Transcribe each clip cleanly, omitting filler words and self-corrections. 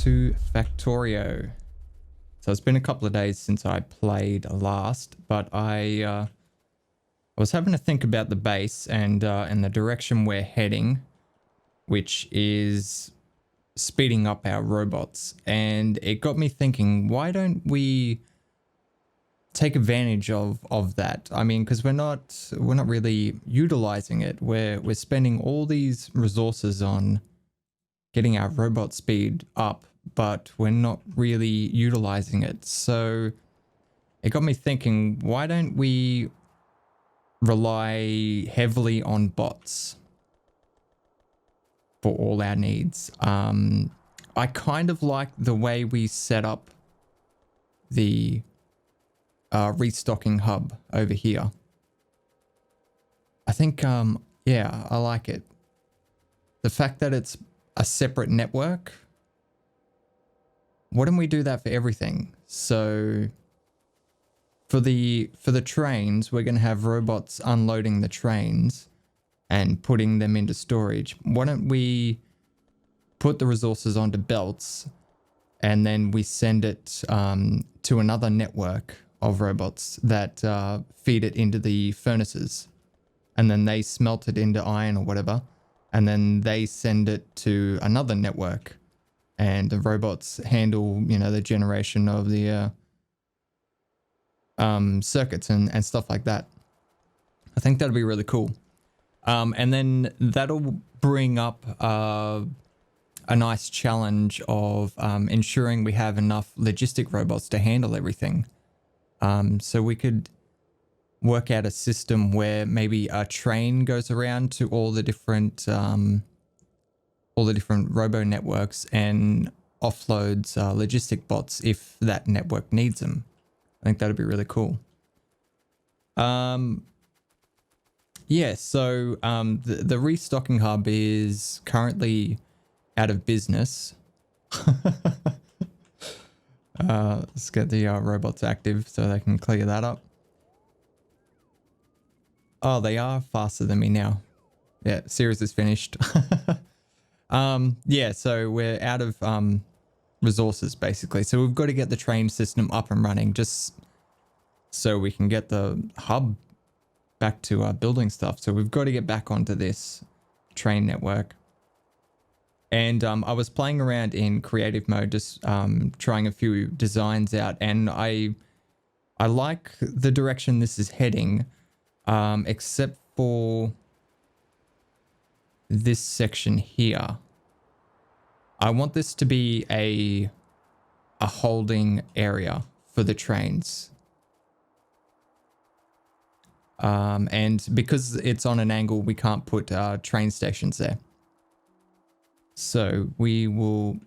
to Factorio. So it's been a couple of days since I played last, but I was having to think about the base and the direction we're heading, which is speeding up our robots. And it got me thinking, why don't we take advantage of that? I mean, because we're not really utilizing it. We're spending all these resources on getting our robot speed up, but we're not really utilizing it. So it got me thinking, why don't we rely heavily on bots for all our needs? I kind of like the way we set up the restocking hub over here. I think, yeah, I like it. The fact that it's a separate network. Why don't we do that for everything? So for the trains, we're going to have robots unloading the trains and putting them into storage. Why don't we put the resources onto belts and then we send it to another network of robots that feed it into the furnaces, and then they smelt it into iron or whatever, and then they send it to another network, and the robots handle, you know, the generation of the circuits and stuff like that. I think that'd be really cool. And then that'll bring up a nice challenge of ensuring we have enough logistic robots to handle everything. So we could work out a system where maybe a train goes around to all the different robo networks and offloads logistic bots if that network needs them. I think that'd be really cool. Yeah, so the restocking hub is currently out of business. Let's get the robots active so they can clear that up. Oh, they are faster than me now. Yeah, series is finished. Yeah, so we're out of resources basically. So we've got to get the train system up and running just so we can get the hub back to building stuff. So we've got to get back onto this train network. And I was playing around in creative mode, just trying a few designs out, and I like the direction this is heading, except for this section here. I want this to be a holding area for the trains. And because it's on an angle, we can't put train stations there. So we will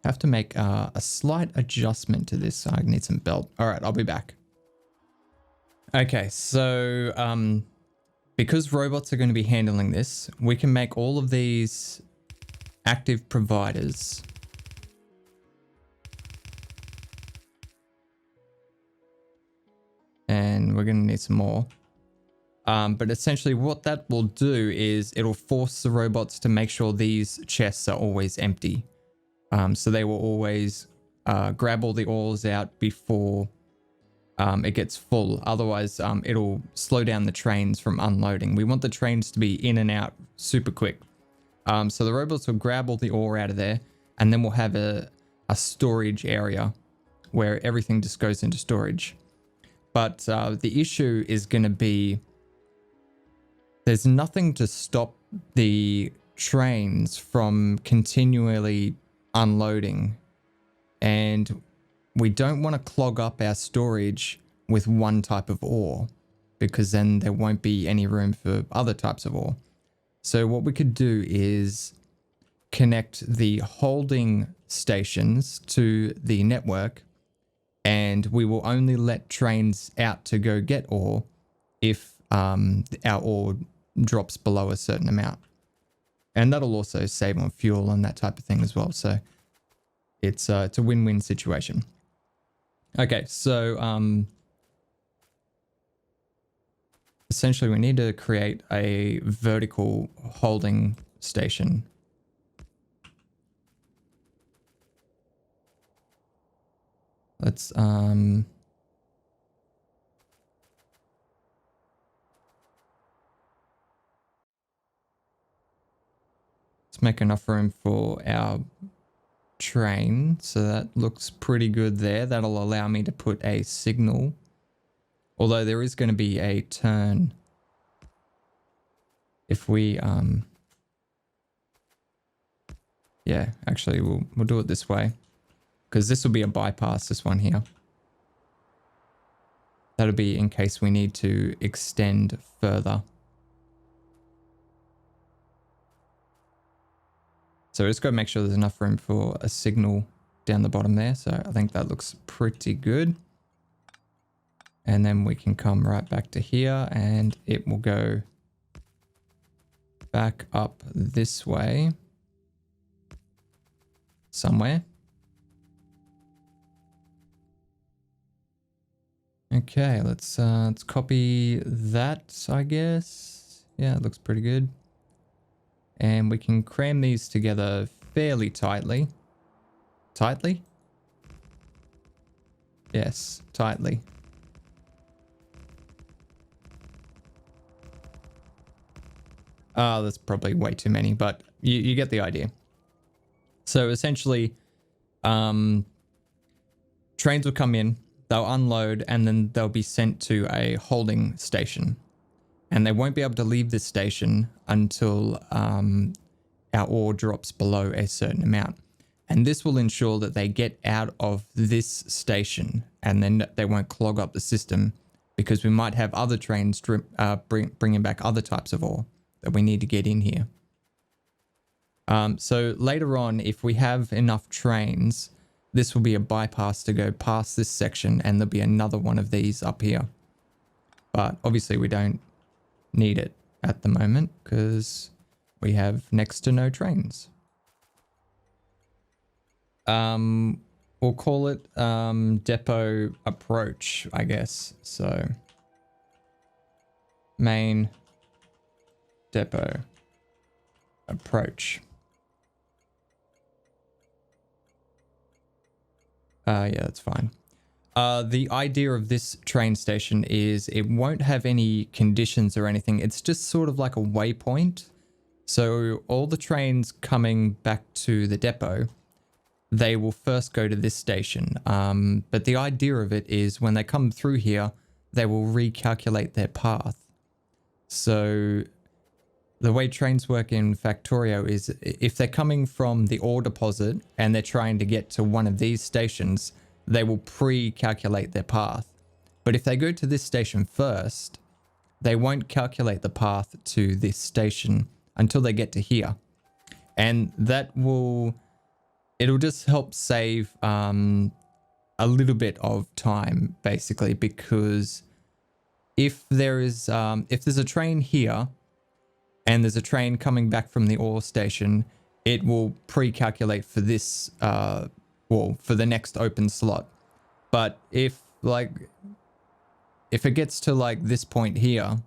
have to make a slight adjustment to this. I need some belt. All right, I'll be back. Okay, so because robots are going to be handling this, we can make all of these active providers. And we're going to need some more. But essentially what that will do is it'll force the robots to make sure these chests are always empty. So they will always grab all the ores out before it gets full. Otherwise, it'll slow down the trains from unloading. We want the trains to be in and out super quick. So the robots will grab all the ore out of there, and then we'll have a storage area where everything just goes into storage. But the issue is going to be there's nothing to stop the trains from continually unloading, and we don't want to clog up our storage with one type of ore, because then there won't be any room for other types of ore. So what we could do is connect the holding stations to the network, and we will only let trains out to go get ore if our ore drops below a certain amount. And that'll also save on fuel and that type of thing as well. So it's a win-win situation. Okay, so essentially we need to create a vertical holding station. let's make enough room for our train. So that looks pretty good there. That'll allow me to put a signal. Although there is going to be a turn if we yeah, actually we'll do it this way, because this will be a bypass, this one here. That'll be in case we need to extend further. So just got to make sure there's enough room for a signal down the bottom there. So I think that looks pretty good. And then we can come right back to here and it will go back up this way somewhere. Okay, let's copy that, I guess. Yeah, it looks pretty good. And we can cram these together fairly tightly. Tightly? Yes, tightly. That's probably way too many, but you get the idea. So essentially, trains will come in, they'll unload, and then they'll be sent to a holding station. And they won't be able to leave this station until our ore drops below a certain amount. And this will ensure that they get out of this station and then they won't clog up the system, because we might have other trains bringing back other types of ore that we need to get in here. So later on, if we have enough trains, this will be a bypass to go past this section and there'll be another one of these up here. But obviously we don't need it at the moment because we have next to no trains. We'll call it depot approach, I guess. So main depot approach. Yeah, that's fine. The idea of this train station is it won't have any conditions or anything. It's just sort of like a waypoint. So all the trains coming back to the depot, they will first go to this station. But the idea of it is when they come through here, they will recalculate their path. So the way trains work in Factorio is if they're coming from the ore deposit and they're trying to get to one of these stations, they will pre-calculate their path. But if they go to this station first, they won't calculate the path to this station until they get to here. And that will, it'll just help save a little bit of time, basically, because if there's a train here and there's a train coming back from the ore station, it will pre-calculate for this, well, for the next open slot. But if it gets to like this point here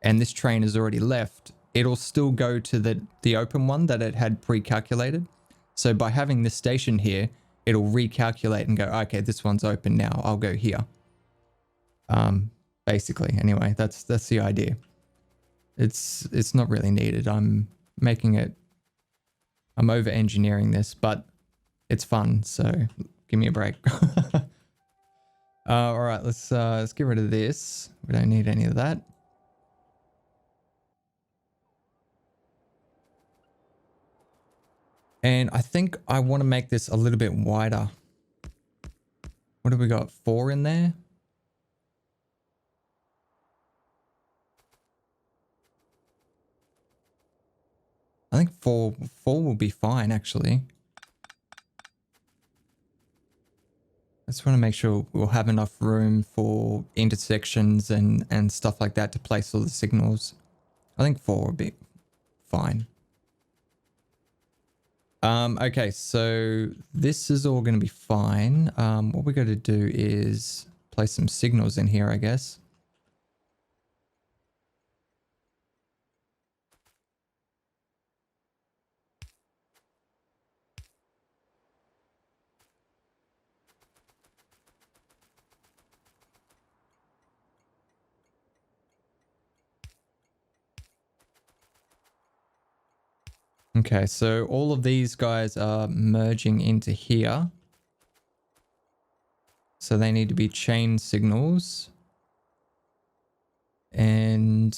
and this train has already left, it'll still go to the open one that it had pre-calculated. So by having this station here, it'll recalculate and go, okay, this one's open now, I'll go here. Basically, anyway, that's the idea. It's not really needed. I'm over engineering this, but it's fun, so give me a break. All right, let's get rid of this. We don't need any of that. And I think I want to make this a little bit wider. What have we got? 4 in there? I think 4 will be fine, actually. I just want to make sure we'll have enough room for intersections and stuff like that to place all the signals. I think 4 will be fine. Okay, so this is all going to be fine. What we got to do is place some signals in here, I guess. Okay, so all of these guys are merging into here. So they need to be chain signals. And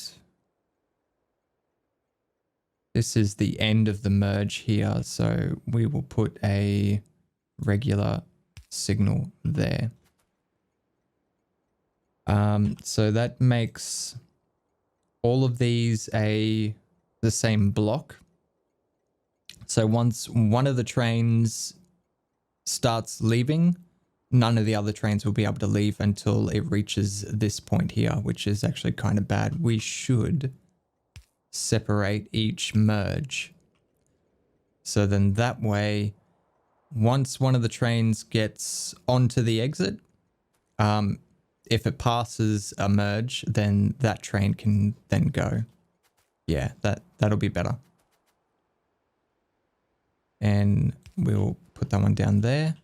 this is the end of the merge here. So we will put a regular signal there. So that makes all of these the same block. So once one of the trains starts leaving, none of the other trains will be able to leave until it reaches this point here, which is actually kind of bad. We should separate each merge. So then that way, once one of the trains gets onto the exit, if it passes a merge, then that train can then go. Yeah, that'll be better. And we'll put that one down there.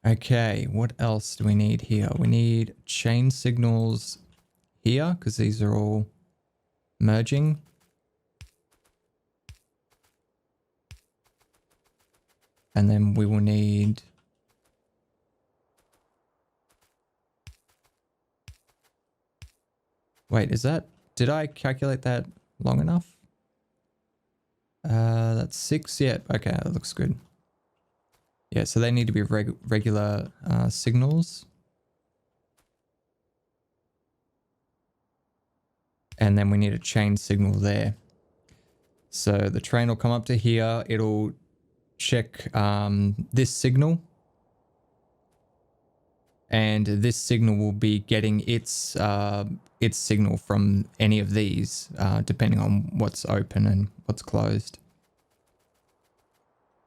Okay, what else do we need here? We need chain signals here because these are all merging. And then we will need... Wait, is that... Did I calculate that long enough? That's 6. Yeah, okay, that looks good. Yeah, so they need to be regular signals. And then we need a chain signal there. So the train will come up to here. It'll check this signal. And this signal will be getting its signal from any of these, depending on what's open and what's closed.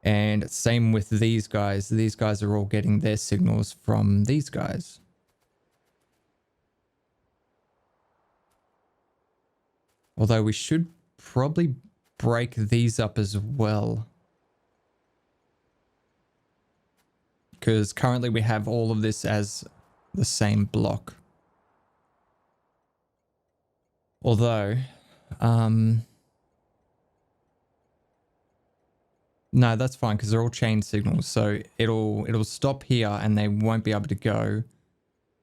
And same with these guys. These guys are all getting their signals from these guys. Although we should probably break these up as well. Because currently we have all of this as the same block. Although, no, that's fine because they're all chain signals. So it'll stop here and they won't be able to go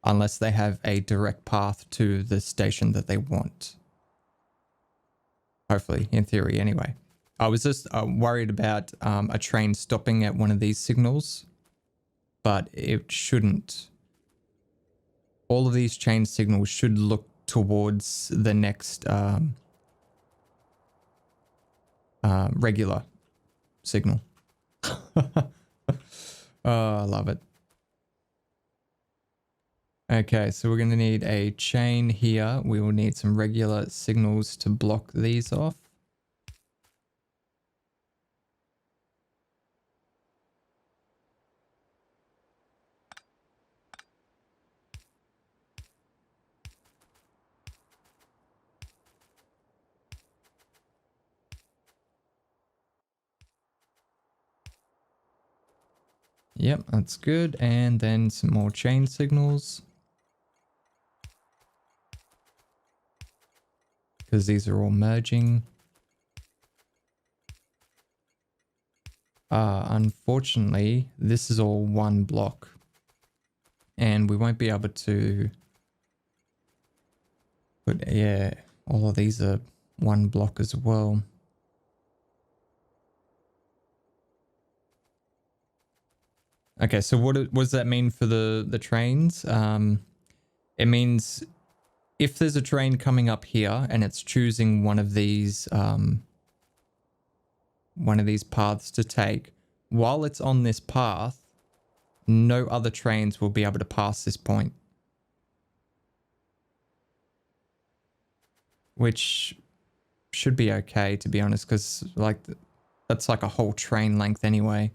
unless they have a direct path to the station that they want. Hopefully, in theory anyway. I was just worried about a train stopping at one of these signals, but it shouldn't. All of these chain signals should look towards the next regular signal. Oh, I love it. Okay, so we're going to need a chain here. We will need some regular signals to block these off. Yep, that's good. And then some more chain signals. Because these are all merging. Unfortunately, this is all one block. And we won't be able to... But yeah, all of these are one block as well. Okay, so what does that mean for the trains? It means if there's a train coming up here and it's choosing one of these paths to take, while it's on this path, no other trains will be able to pass this point. Which should be okay, to be honest, because like that's like a whole train length anyway.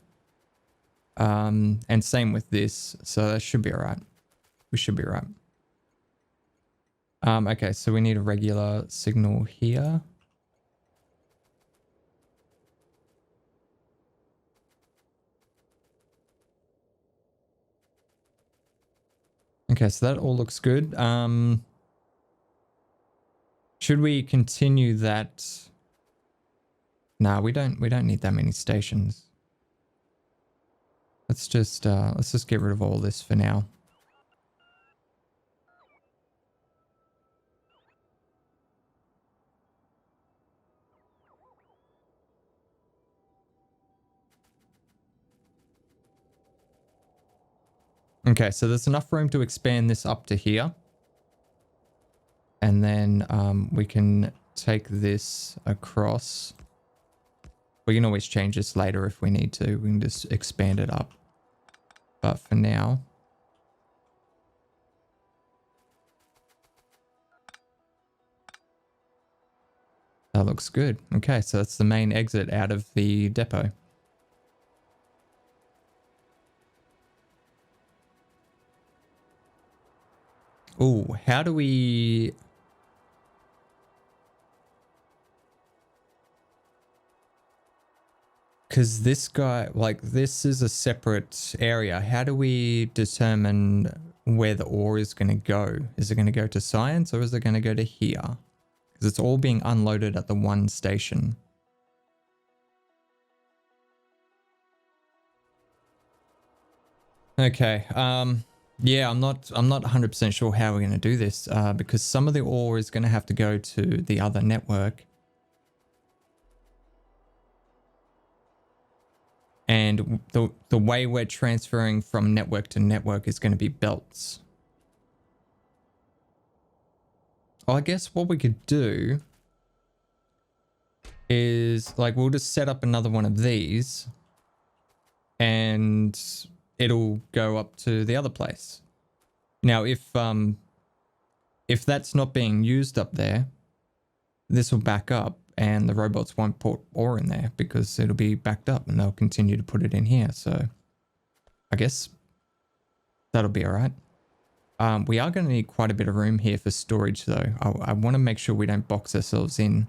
And same with this, so that should be all right. We should be all right. Okay, so we need a regular signal here. Okay, so that all looks good. Should we continue that Nah, we don't need that many stations. Let's just get rid of all this for now. Okay, so there's enough room to expand this up to here. And then we can take this across. We can always change this later if we need to. We can just expand it up. But for now, that looks good. Okay, so that's the main exit out of the depot. Oh, how do we... Because this guy, like, this is a separate area. How do we determine where the ore is going to go? Is it going to go to science or is it going to go to here? Because it's all being unloaded at the one station. Okay, yeah, I'm not 100% sure how we're going to do this because some of the ore is going to have to go to the other network. And the way we're transferring from network to network is going to be belts. Well, I guess what we could do is like we'll just set up another one of these and it'll go up to the other place. Now, if that's not being used up there, this will back up and the robots won't put ore in there because it'll be backed up and they'll continue to put it in here. So I guess that'll be all right. We are going to need quite a bit of room here for storage though. I want to make sure we don't box ourselves in.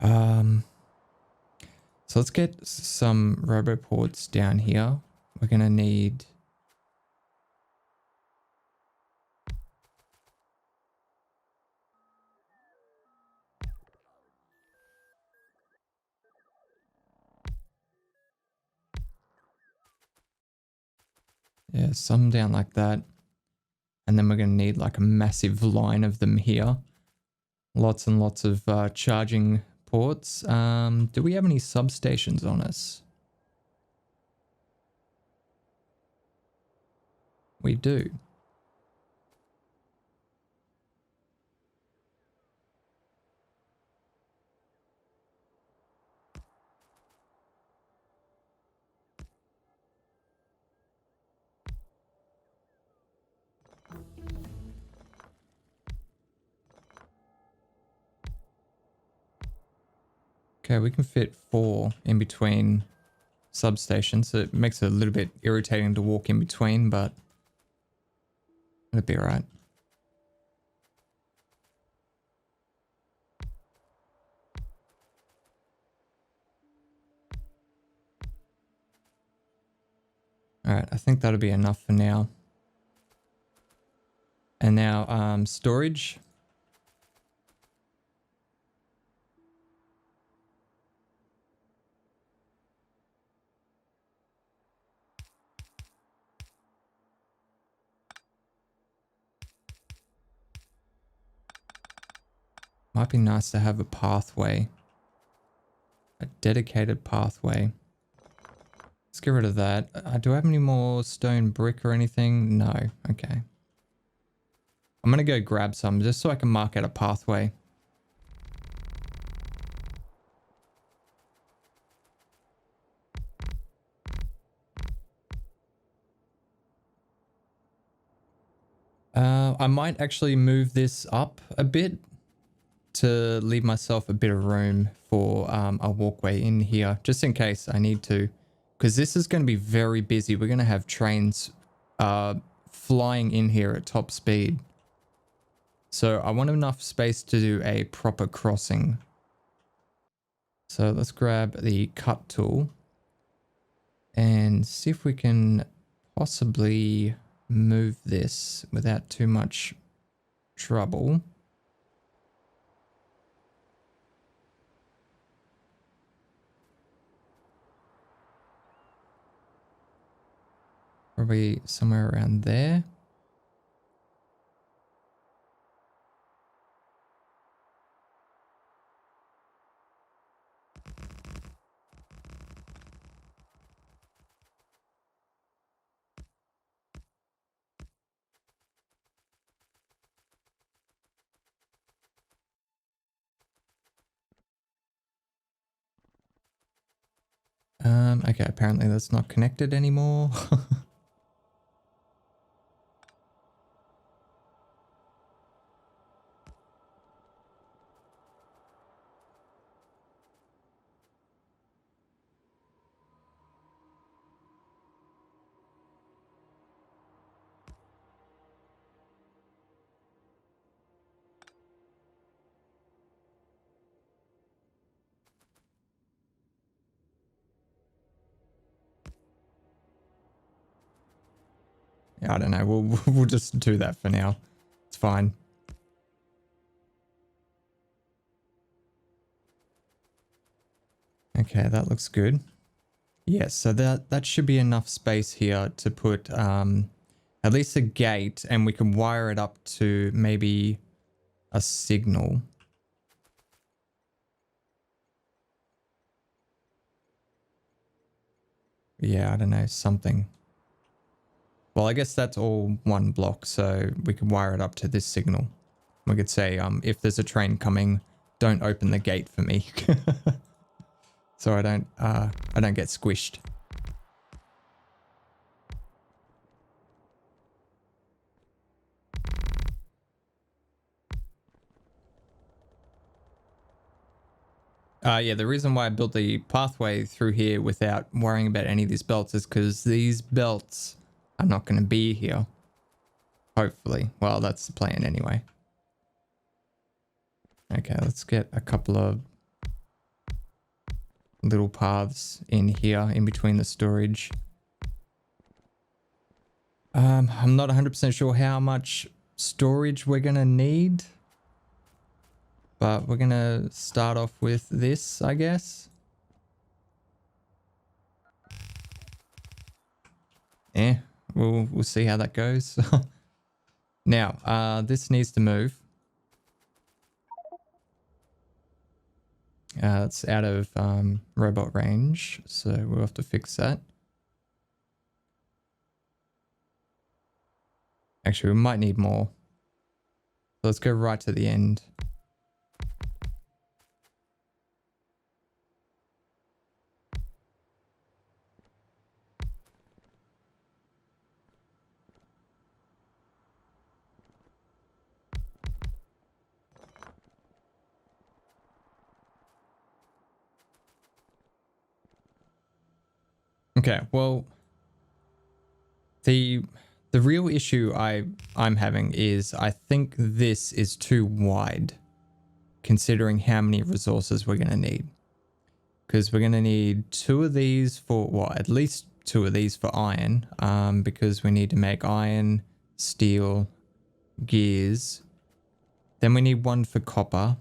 So let's get some roboports down here. We're going to need... Yeah, some down like that. And then we're going to need like a massive line of them here. Lots and lots of charging ports. Do we have any substations on us? We do. Okay, we can fit 4 in between substations, so it makes it a little bit irritating to walk in between, but it'll be alright. Alright, I think that'll be enough for now. And now, storage. Might be nice to have a pathway. A dedicated pathway. Let's get rid of that. Do I have any more stone brick or anything? No. Okay. I'm going to go grab some just so I can mark out a pathway. I might actually move this up a bit to leave myself a bit of room for a walkway in here, just in case I need to, because this is going to be very busy. We're going to have trains flying in here at top speed. So I want enough space to do a proper crossing. So let's grab the cut tool and see if we can possibly move this without too much trouble. Probably somewhere around there. Okay, apparently that's not connected anymore. Yeah, I don't know. We'll just do that for now. It's fine. Okay, that looks good. Yes, so that should be enough space here to put at least a gate, and we can wire it up to maybe a signal. Yeah, I don't know, something. Well, I guess that's all one block, so we can wire it up to this signal. We could say, if there's a train coming, don't open the gate for me. So I don't get squished. Yeah, the reason why I built the pathway through here without worrying about any of these belts is because these belts are not going to be here. Hopefully. Well, that's the plan anyway. Okay, let's get a couple of little paths in here in between the storage. I'm not 100% sure how much storage we're going to need, but we're going to start off with this, I guess. Yeah, we'll see how that goes. Now, this needs to move. It's out of robot range, so we'll have to fix that. Actually, we might need more. So let's go right to the end. Okay, well, the real issue I'm having is I think this is too wide, considering how many resources we're going to need. Because we're going to need two of these for, well, at least two of these for iron, because we need to make iron, steel, gears. Then we need one for copper.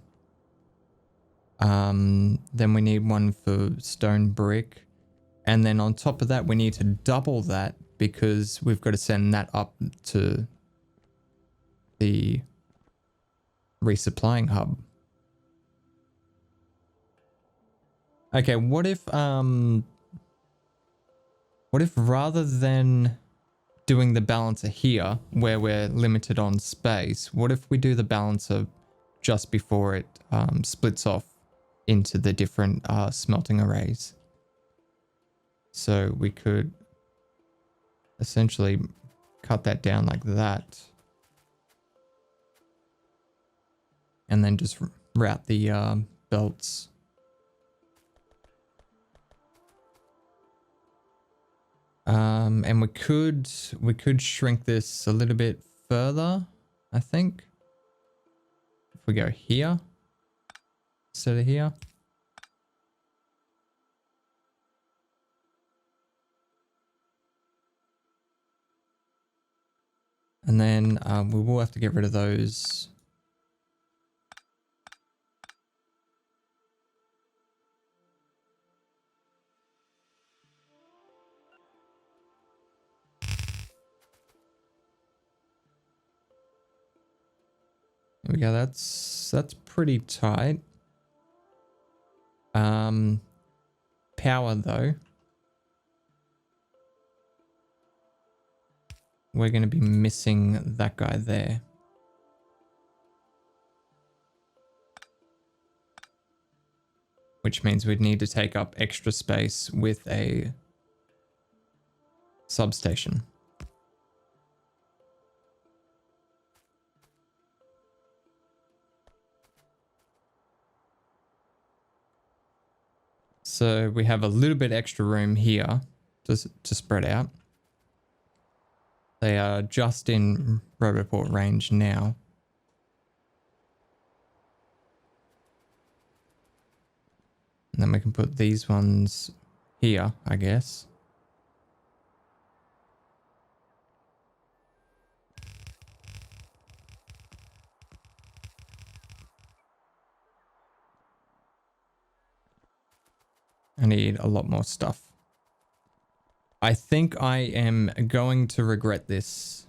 Then we need one for stone brick. And then on top of that, we need to double that because we've got to send that up to the resupplying hub. Okay, what if rather than doing the balancer here where we're limited on space, what if we do the balancer just before it splits off into the different smelting arrays? So we could essentially cut that down like that. And then just route the belts. And we could shrink this a little bit further, I think. If we go here instead of here. And then we will have to get rid of those. There we go. That's pretty tight. Power though. We're going to be missing that guy there. Which means we'd need to take up extra space with a substation. So we have a little bit extra room here to spread out. They are just in Roboport range now. And then we can put these ones here, I guess. I need a lot more stuff. I think I am going to regret this.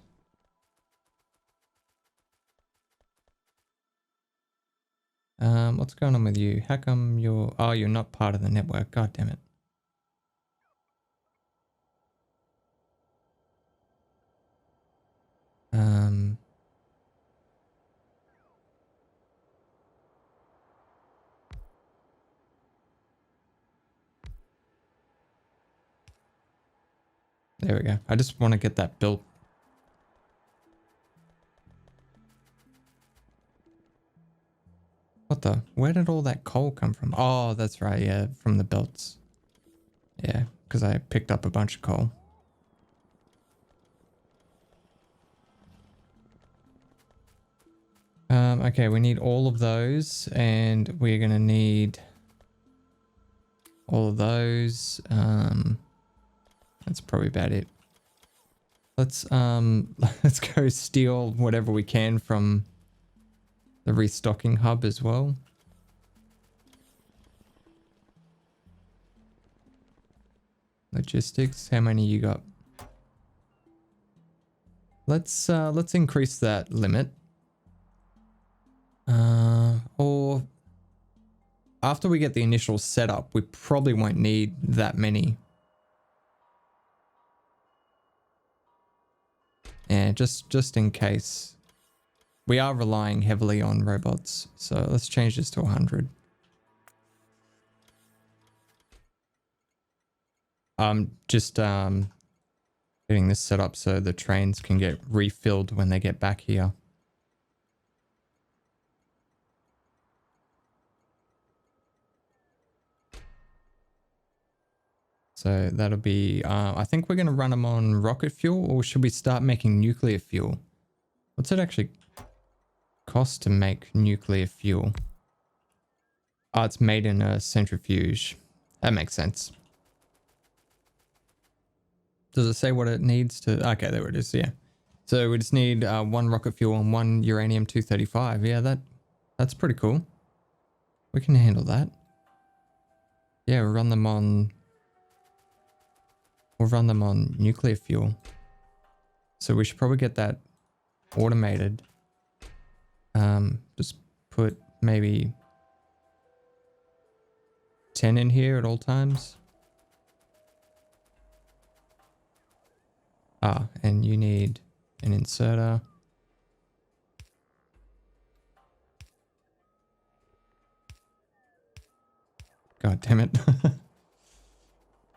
What's going on with you? How come you're... Oh, you're not part of the network. God damn it. There we go. I just want to get that built. What the? Where did all that coal come from? Oh, that's right. Yeah, from the belts. Yeah, because I picked up a bunch of coal. Okay, we need all of those, and we're going to need all of those. That's probably about it. Let's go steal whatever we can from the restocking hub as well. Logistics, how many you got? Let's increase that limit. Or after we get the initial setup, we probably won't need that many. Yeah, just in case. We are relying heavily on robots, so let's change this to 100. Just getting this set up so the trains can get refilled when they get back here. So that'll be, I think we're going to run them on rocket fuel, or should we start making nuclear fuel? What's it actually cost to make nuclear fuel? Oh, it's made in a centrifuge. That makes sense. Does it say what it needs to? Okay, there it is. Yeah. So we just need one rocket fuel and one uranium-235. Yeah, that's pretty cool. We can handle that. Yeah, we'll run them on nuclear fuel. So we should probably get that automated. Just put maybe 10 in here at all times. Ah, and you need an inserter. God damn it.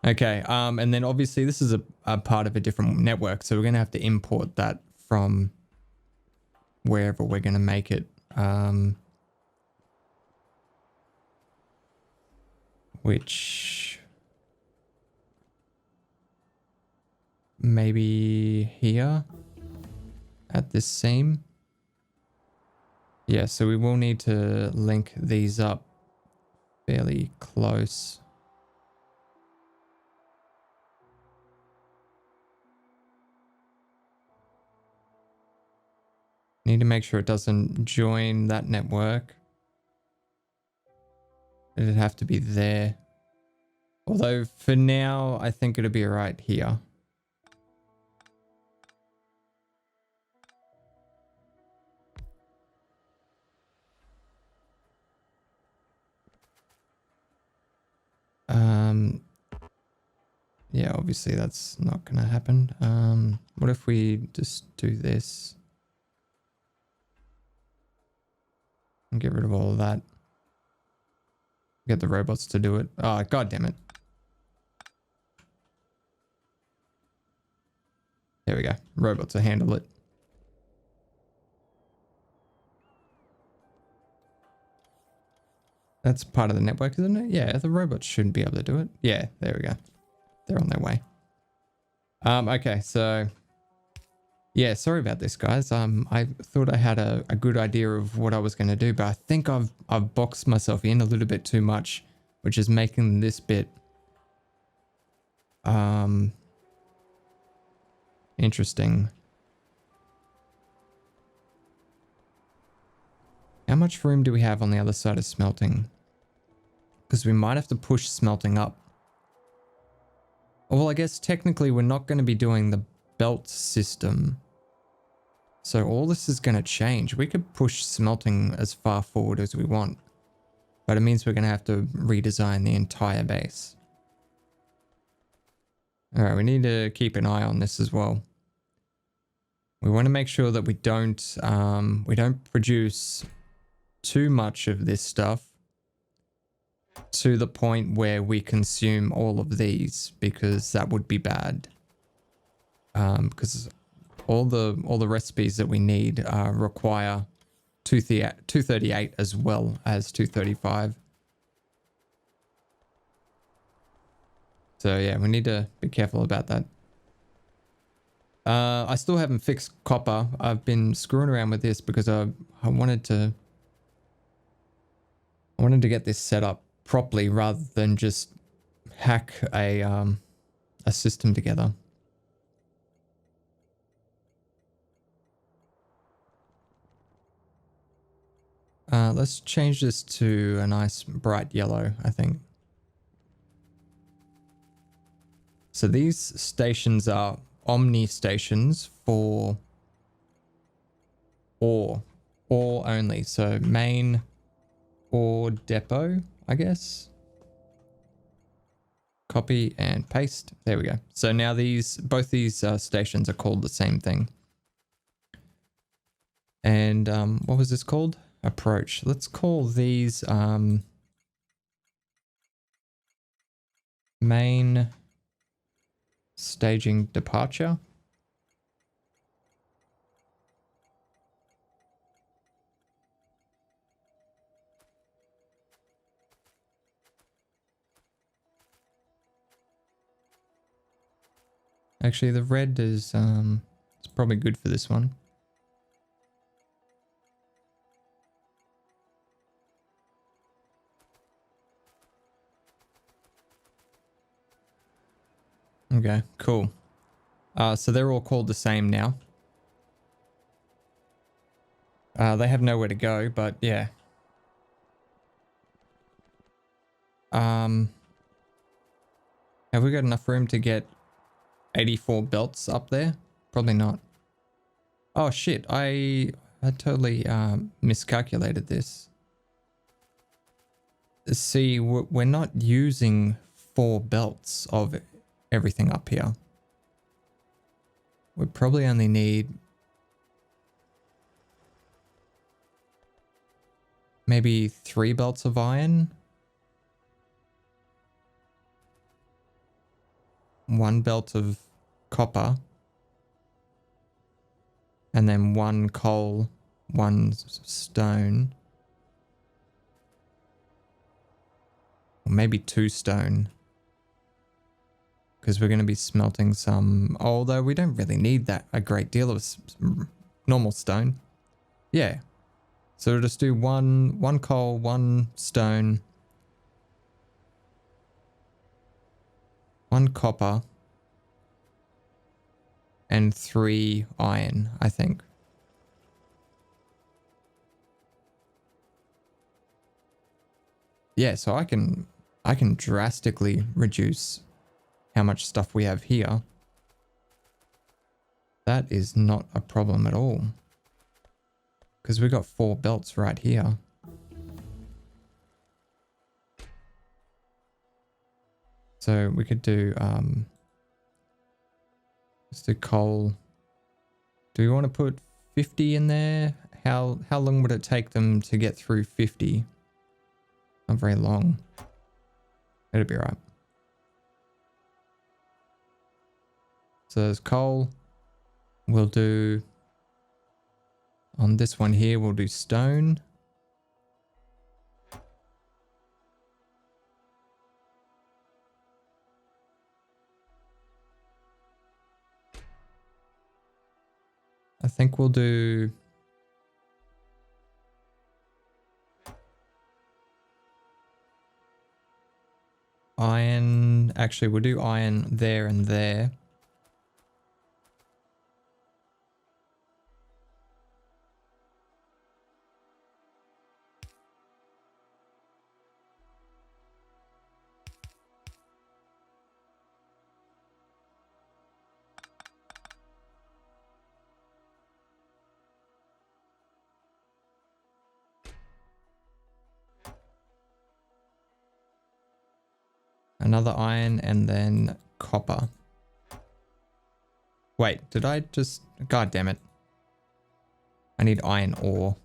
Okay, and then obviously this is a part of a different network, so we're going to have to import that from wherever we're going to make it. Which maybe here at this seam. Yeah, so we will need to link these up fairly close. Need to make sure it doesn't join that network. It'd have to be there. Although for now, I think it'll be right here. yeah, obviously that's not going to happen. What if we just do this and get rid of all of that? Get the robots to do it. Oh, God damn it. There we go. Robots will handle it. That's part of the network, isn't it? Yeah, the robots shouldn't be able to do it. Yeah, there we go. They're on their way. Okay, so yeah, sorry about this, guys. I thought I had a good idea of what I was going to do, but I think I've boxed myself in a little bit too much, which is making this bit interesting. How much room do we have on the other side of smelting? Because we might have to push smelting up. Well, I guess technically we're not going to be doing the belt system. So all this is going to change. We could push smelting as far forward as we want. But it means we're going to have to redesign the entire base. Alright, we need to keep an eye on this as well. We want to make sure that we don't produce too much of this stuff to the point where we consume all of these, because that would be bad. Because all the recipes that we need require 238 as well as 235. So yeah, we need to be careful about that. I still haven't fixed copper. I've been screwing around with this because I wanted to get this set up properly rather than just hack a system together. Let's change this to a nice bright yellow, I think. So these stations are omni stations for ore only. So main ore depot, I guess. Copy and paste. There we go. So now both these stations are called the same thing. And what was this called? Approach. Let's call these main staging departure. Actually, the red is it's probably good for this one. Okay, cool. So they're all called the same now. They have nowhere to go, but yeah. Have we got enough room to get 84 belts up there? Probably not. Oh shit, I totally miscalculated this. See, we're not using 4 belts of everything up here. We probably only need maybe 3 belts of iron, 1 belt of copper, and then 1 coal, 1 stone, or maybe 2 stone, because we're going to be smelting some, although we don't really need a great deal of normal stone. Yeah, so we'll just do one coal, 1 stone, 1 copper, and 3 iron, I think. Yeah, so I can drastically reduce how much stuff we have here. That is not a problem at all, because we got 4 belts right here. So we could do Let's do coal. Do we want to put 50 in there? How long would it take them to get through 50? Not very long. It'll be right. So there's coal. We'll do, on this one here, we'll do stone. I think we'll do iron. Actually, we'll do iron there and there. Another iron and then copper. Wait, did I just... God damn it. I need iron ore.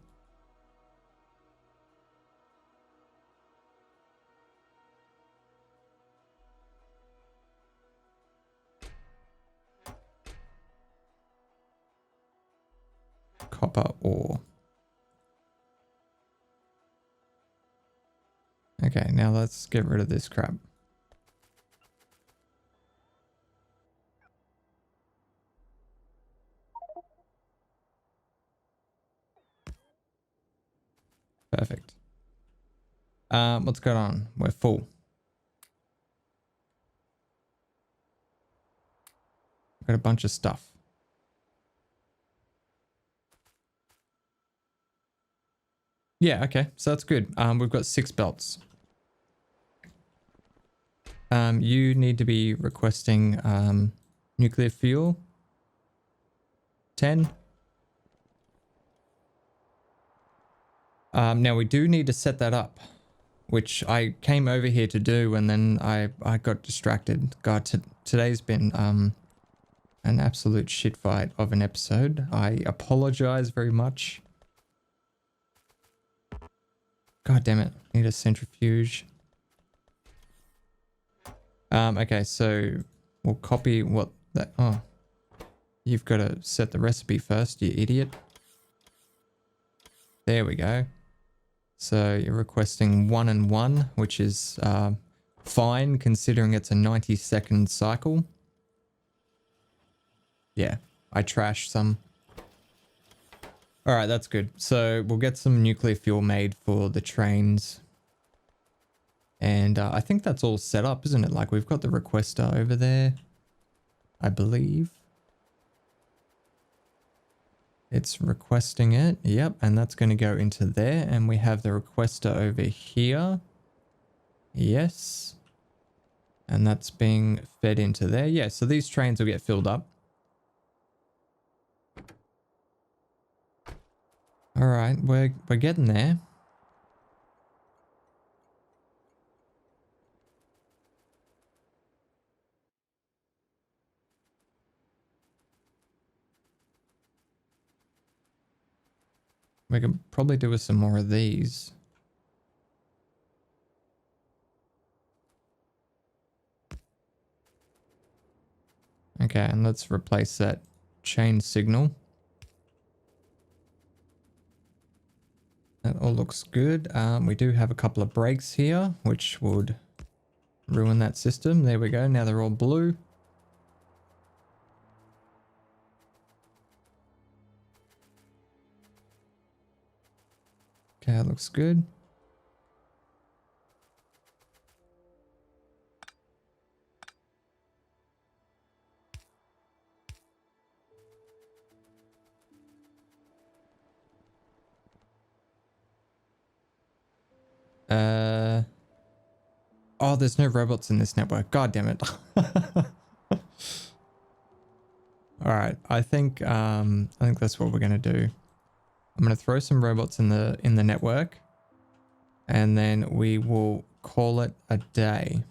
Copper ore. Okay, now let's get rid of this crap. Perfect. What's going on? We're full. We've got a bunch of stuff. Yeah, okay. So that's good. We've got 6 belts. You need to be requesting nuclear fuel. 10. Now we do need to set that up, which I came over here to do, and then I got distracted. God, today's been an absolute shit fight of an episode. I apologize very much. God damn it, need a centrifuge. Okay, so we'll copy what that... Oh, you've got to set the recipe first, you idiot. There we go. So you're requesting 1 and 1, which is fine considering it's a 90-second cycle. Yeah, I trashed some. All right, that's good. So we'll get some nuclear fuel made for the trains. And I think that's all set up, isn't it? Like we've got the requester over there, I believe. It's requesting it. Yep, and that's going to go into there. And we have the requester over here. Yes. And that's being fed into there. Yeah, so these trains will get filled up. All right, we're getting there. We can probably do with some more of these. Okay, and let's replace that chain signal. That all looks good. We do have a couple of breaks here, which would ruin that system. There we go. Now they're all blue. Okay, that looks good. Oh, there's no robots in this network. God damn it. All right, I think that's what we're gonna do. I'm gonna throw some robots in the network, and then we will call it a day.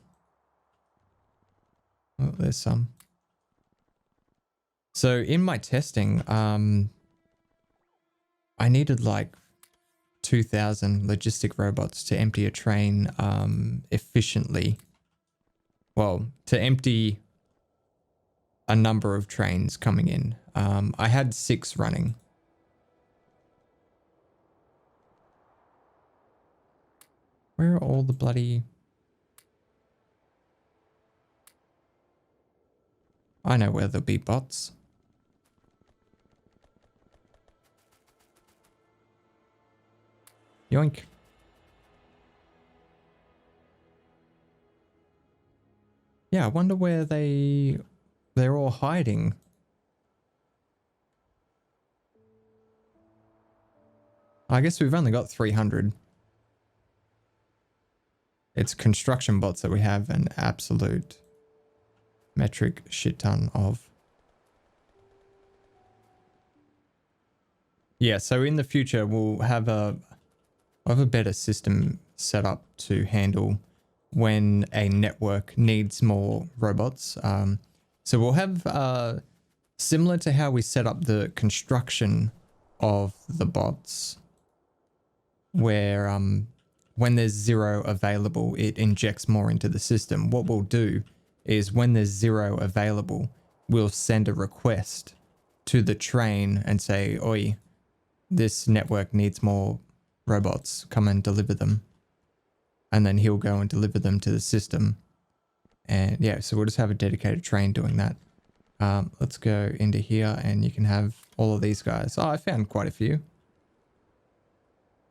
Oh, there's some. So in my testing, I needed like 2,000 logistic robots to empty a train efficiently. Well, to empty a number of trains coming in. I had 6 running. Where are all the bloody... I know where there'll be bots. Yoink. Yeah, I wonder where they're all hiding. I guess we've only got 300. It's construction bots that we have an absolute metric shit ton of. Yeah, so in the future we'll have a better system set up to handle when a network needs more robots. So we'll have similar to how we set up the construction of the bots, where when there's 0 available, it injects more into the system. What we'll do is when there's 0 available, we'll send a request to the train and say, oi, this network needs more robots, come and deliver them. And then he'll go and deliver them to the system. And yeah, so we'll just have a dedicated train doing that. Let's go into here and you can have all of these guys. Oh, I found quite a few.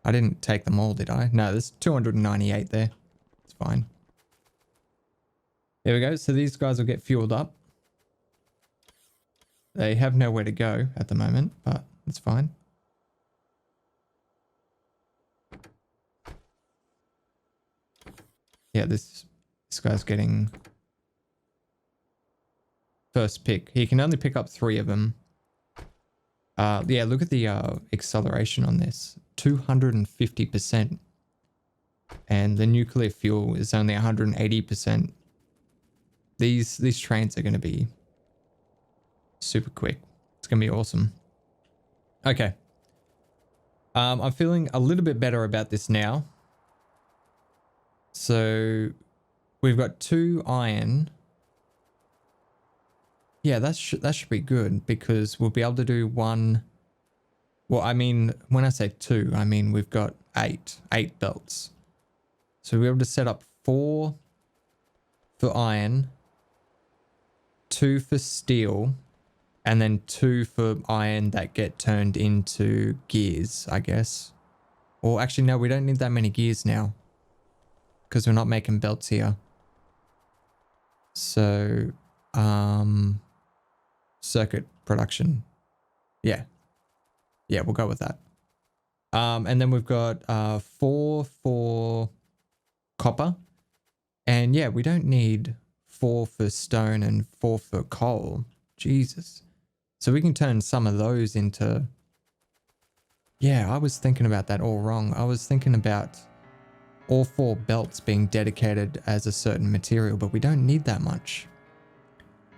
I didn't take them all, did I? No, there's 298 there. It's fine. There we go. So these guys will get fueled up. They have nowhere to go at the moment, but it's fine. Yeah, this guy's getting first pick. He can only pick up 3 of them. Yeah, look at the acceleration on this. 250%. And the nuclear fuel is only 180%. These trains are going to be super quick. It's going to be awesome. Okay. I'm feeling a little bit better about this now. So we've got 2 iron. Yeah, that should be good because we'll be able to do 1. Well, I mean, when I say 2, I mean we've got 8 belts. So we'll be able to set up 4 for iron, 2 for steel, and then 2 for iron that get turned into gears, I guess. Or actually, no, we don't need that many gears now because we're not making belts here. So, circuit production. Yeah, we'll go with that. And then we've got 4 for copper. And yeah, we don't need 4 for stone and 4 for coal. Jesus. So we can turn some of those into... Yeah, I was thinking about that all wrong. I was thinking about all 4 belts being dedicated as a certain material, but we don't need that much.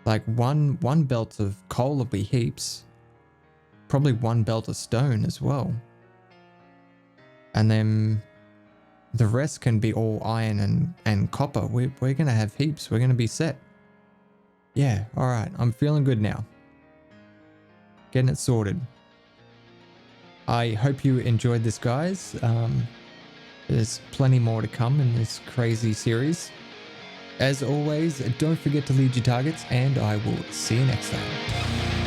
Like one belt of coal will be heaps. Probably 1 belt of stone as well. And then the rest can be all iron and copper. We're going to have heaps. We're going to be set. Yeah, all right. I'm feeling good now. Getting it sorted. I hope you enjoyed this, guys. There's plenty more to come in this crazy series. As always, don't forget to lead your targets, and I will see you next time.